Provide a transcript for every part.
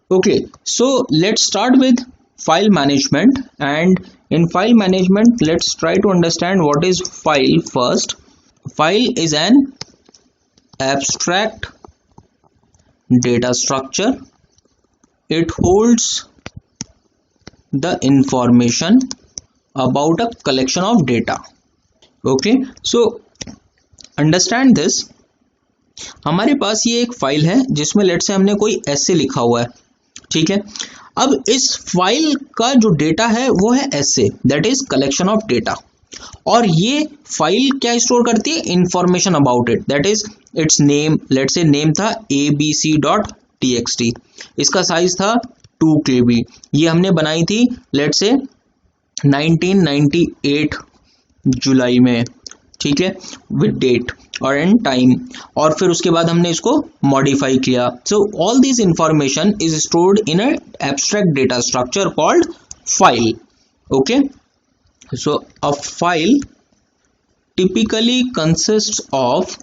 Okay, so let's start with file management, and in file management let's try to understand what is file first. File is an abstract data structure. It holds the information about a collection of data. Okay, so understand this. हमारे पास ये एक file है जिसमें late से हमने कोई ऐसे लिखा हुआ है, ठीक है। अब इस फाइल का जो डेटा है वो है ऐसे, that is collection of data, और ये फाइल क्या स्टोर करती है, information about it, that is its name. Let say name था abc.txt, इसका साइज था 2 KB। ये हमने बनाई थी लेट से 1998 जुलाई में, ठीक है, विद डेट और एंड टाइम, और फिर उसके बाद हमने इसको मॉडिफाई किया। So all this information is stored in a abstract data structure called file. Okay, so a file typically consists of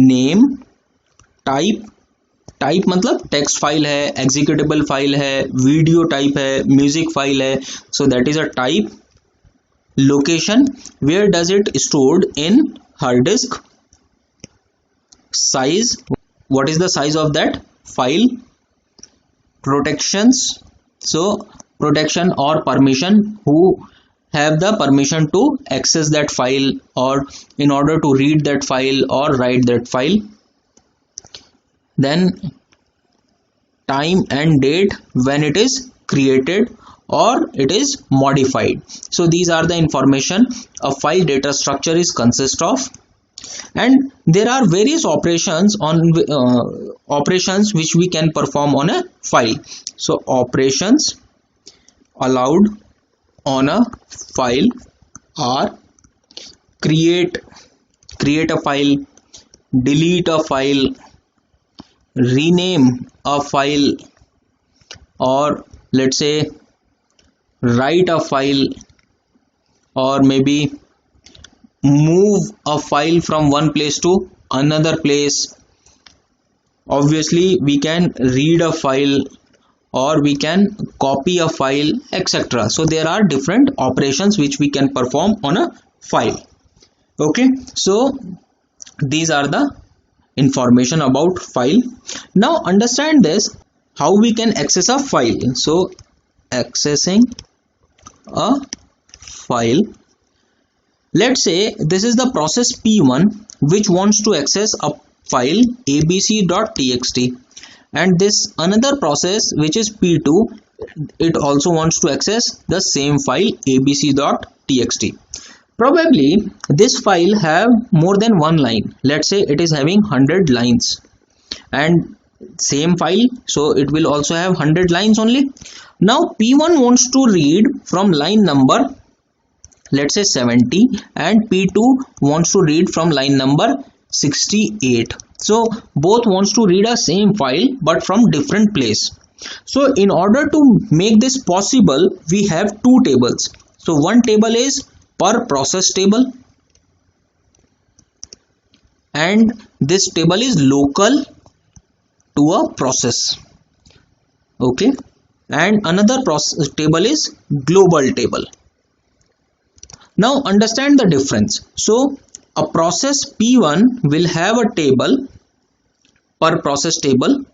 name, type मतलब टेक्स्ट फाइल है, एग्जीक्यूटेबल फाइल है, वीडियो टाइप है, म्यूजिक फाइल है, so that is a type. Location, where does it stored in hard disk, size, what is the size of that file, protections, so protection or permission, who have the permission to access that file or in order to read that file or write that file, then time and date when it is created or it is modified. So these are the information a file data structure is consist of, and there are various operations which we can perform on a file. So operations allowed on a file are create a file, delete a file, rename a file, or let's say write a file, or maybe move a file from one place to another place. Obviously we can read a file or we can copy a file, etc. So there are different operations which we can perform on a file. Okay, so these are the information about file. Now understand this, how we can access a file. So accessing a file, let's say this is the process P1 which wants to access a file abc.txt, and this another process which is P2, it also wants to access the same file abc.txt. Probably this file have more than one line, let's say it is having 100 lines, and same file, so it will also have 100 lines only. Now P1 wants to read from line number, let's say 70, and P2 wants to read from line number 68. So both wants to read a same file but from different place. So in order to make this possible, we have two tables. So one table is per process table, and this table is local to a process. Okay, and another process table is global table. Now understand the difference. So a process P1 will have a table, per process table,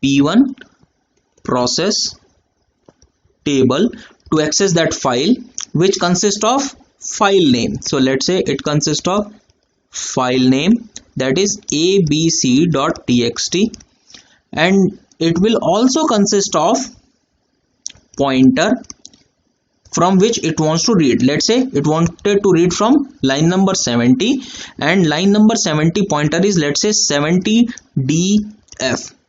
P1 process table, to access that file which consists of file name. So let's say it consists of file name, that is abc.txt, and it will also consist of pointer from which it wants to read. Let's say it wanted to read from line number 70, and line number 70 pointer is, let's say, 70df,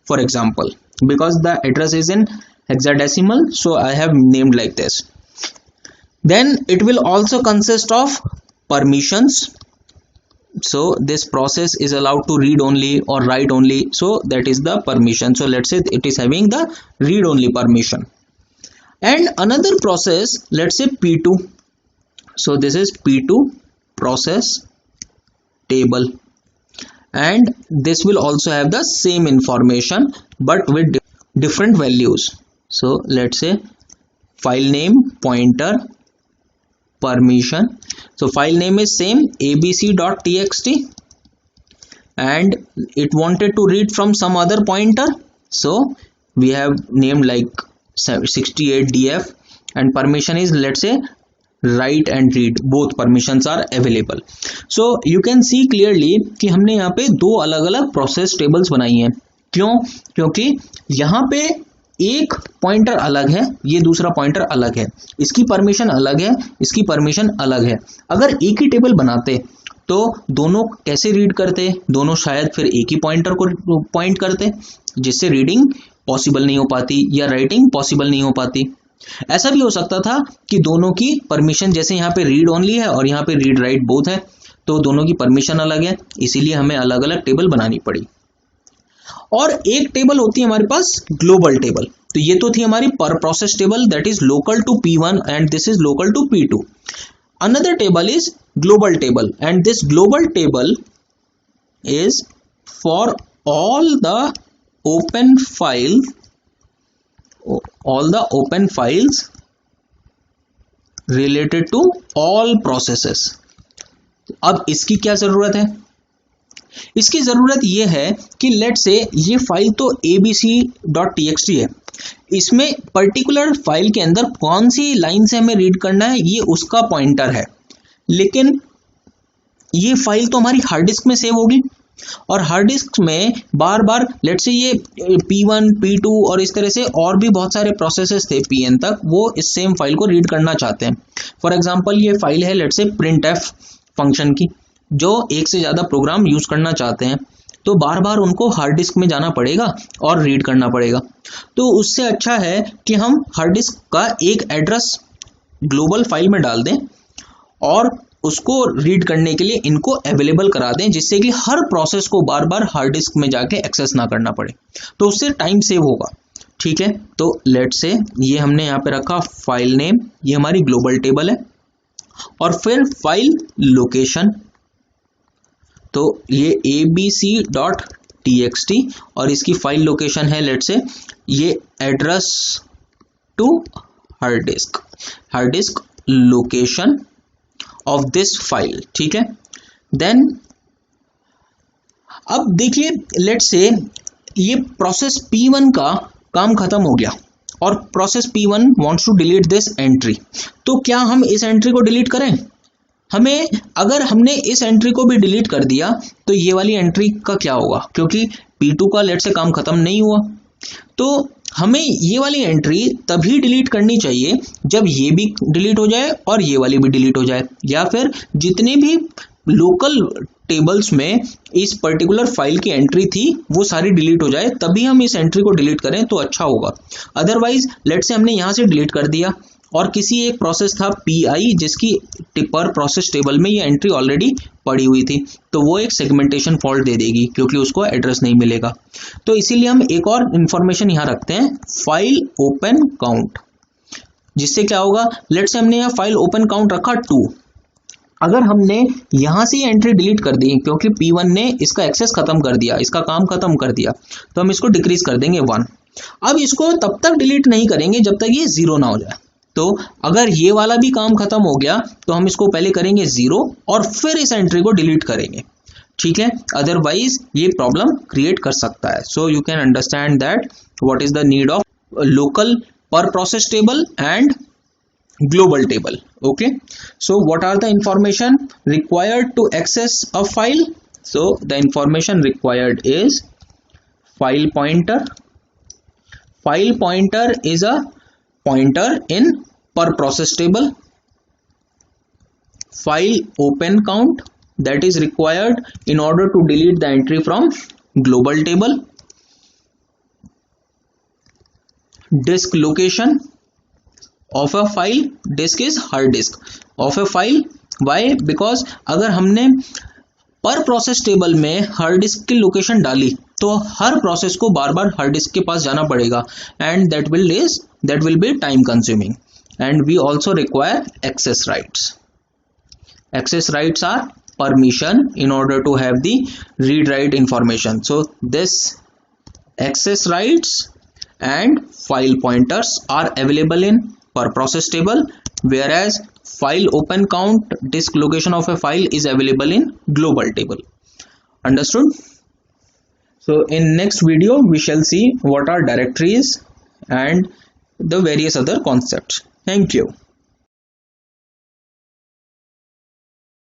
for example, because the address is in hexadecimal, so I have named like this. Then it will also consist of permissions. So this process is allowed to read only or write only, so that is the permission. So let's say it is having the read only permission. And another process, let's say P2, so this is P2 process table, and this will also have the same information but with different values. So let's say file name, pointer, permission. So file name is same abc.txt and it wanted to read from some other pointer, so we have named like 68df, and permission is let's say write and read, both permissions are available. So you can see clearly कि हमने यहाँ पे दो अलग अलग process tables बनाई हैं. क्यों? क्योंकि यहाँ पे एक पॉइंटर अलग है, ये दूसरा पॉइंटर अलग है, इसकी परमिशन अलग है, इसकी परमिशन अलग है. अगर एक ही टेबल बनाते तो दोनों कैसे रीड करते? दोनों शायद फिर एक ही पॉइंटर को पॉइंट करते, जिससे रीडिंग पॉसिबल नहीं हो पाती या राइटिंग पॉसिबल नहीं हो पाती. ऐसा भी हो सकता था कि दोनों की परमिशन, जैसे यहाँ पे रीड ओनली है और यहाँ पे रीड राइट बोथ है, तो दोनों की परमिशन अलग है, इसीलिए हमें अलग अलग टेबल बनानी पड़ी. और एक टेबल होती है हमारे पास ग्लोबल टेबल. तो ये तो थी हमारी per process table, that is local to P1 and this is local to P2. Another table is global table and this global table is for all the open files related to all processes. अब इसकी क्या जरूरत है? इसकी जरूरत यह है कि लेट से ये फाइल तो abc.txt है, इसमें पर्टिकुलर फाइल के अंदर कौन सी लाइन से हमें रीड करना है ये उसका पॉइंटर है, लेकिन ये फाइल तो हमारी हार्ड डिस्क में सेव होगी और हार्ड डिस्क में बार बार लेट से ये P1, P2 और इस तरह से और भी बहुत सारे प्रोसेसेस थे Pn तक, वो इस सेम फाइल को रीड करना चाहते हैं. फॉर एग्जांपल ये फाइल है लेट से printf फंक्शन की, जो एक से ज़्यादा प्रोग्राम यूज़ करना चाहते हैं, तो बार बार उनको हार्ड डिस्क में जाना पड़ेगा और रीड करना पड़ेगा. तो उससे अच्छा है कि हम हार्ड डिस्क का एक एड्रेस ग्लोबल फाइल में डाल दें और उसको रीड करने के लिए इनको अवेलेबल करा दें, जिससे कि हर प्रोसेस को बार बार हार्ड डिस्क में जाके एक्सेस ना करना पड़े, तो उससे टाइम सेव होगा. ठीक है, तो लेट से ये हमने यहाँ पे रखा फाइल नेम, ये हमारी ग्लोबल टेबल है, और फिर फाइल लोकेशन, तो ये abc.txt और इसकी फाइल लोकेशन है लेट से ये address to hard disk location of this file. ठीक है, देन अब देखिए लेट से ये प्रोसेस P1 का काम खत्म हो गया और process P1 wants to delete this entry. तो क्या हम इस एंट्री को डिलीट करें? हमें, अगर हमने इस एंट्री को भी डिलीट कर दिया तो ये वाली एंट्री का क्या होगा? क्योंकि P2 का लेट से काम खत्म नहीं हुआ, तो हमें ये वाली एंट्री तभी डिलीट करनी चाहिए जब ये भी डिलीट हो जाए और ये वाली भी डिलीट हो जाए, या फिर जितने भी लोकल टेबल्स में इस पर्टिकुलर फाइल की एंट्री थी वो सारी डिलीट हो जाए, तभी हम इस एंट्री को डिलीट करें तो अच्छा होगा. अदरवाइज लेट से हमने यहाँ से डिलीट कर दिया और किसी एक प्रोसेस था PI जिसकी पर प्रोसेस टेबल में ये एंट्री ऑलरेडी पड़ी हुई थी, तो वो एक सेगमेंटेशन फॉल्ट दे देगी क्योंकि उसको एड्रेस नहीं मिलेगा. तो इसीलिए हम एक और इंफॉर्मेशन यहाँ रखते हैं, फाइल ओपन काउंट, जिससे क्या होगा, लेट से हमने यहाँ फाइल ओपन काउंट रखा 2. अगर हमने यहाँ से एंट्री डिलीट कर दी क्योंकि P1 ने इसका एक्सेस खत्म कर दिया, इसका काम खत्म कर दिया, तो हम इसको डिक्रीज कर देंगे 1. अब इसको तब तक डिलीट नहीं करेंगे जब तक ये 0 ना हो जाए. तो अगर ये वाला भी काम खत्म हो गया तो हम इसको पहले करेंगे 0 और फिर इस एंट्री को डिलीट करेंगे. ठीक है, अदरवाइज ये प्रॉब्लम क्रिएट कर सकता है. So you can understand that what is the need of local per process table and global table. Okay, so what are the information required to access a file? So the information required is file pointer. File pointer is a pointer in per process table. File open count, that is required in order to delete the entry from global table. Disk location of a file, disk is hard disk of a file. Why? Because अगर हमने पर process table में hard disk की location डाली तो हर process को बार बार hard disk के पास जाना पड़ेगा and that will be time consuming. And we also require access rights. Access rights are permission in order to have the read write information. So this access rights and file pointers are available in per process table, whereas file open count disk location of a file is available in global table. Understood? So in next video we shall see what are directories and the various other concepts. Thank you.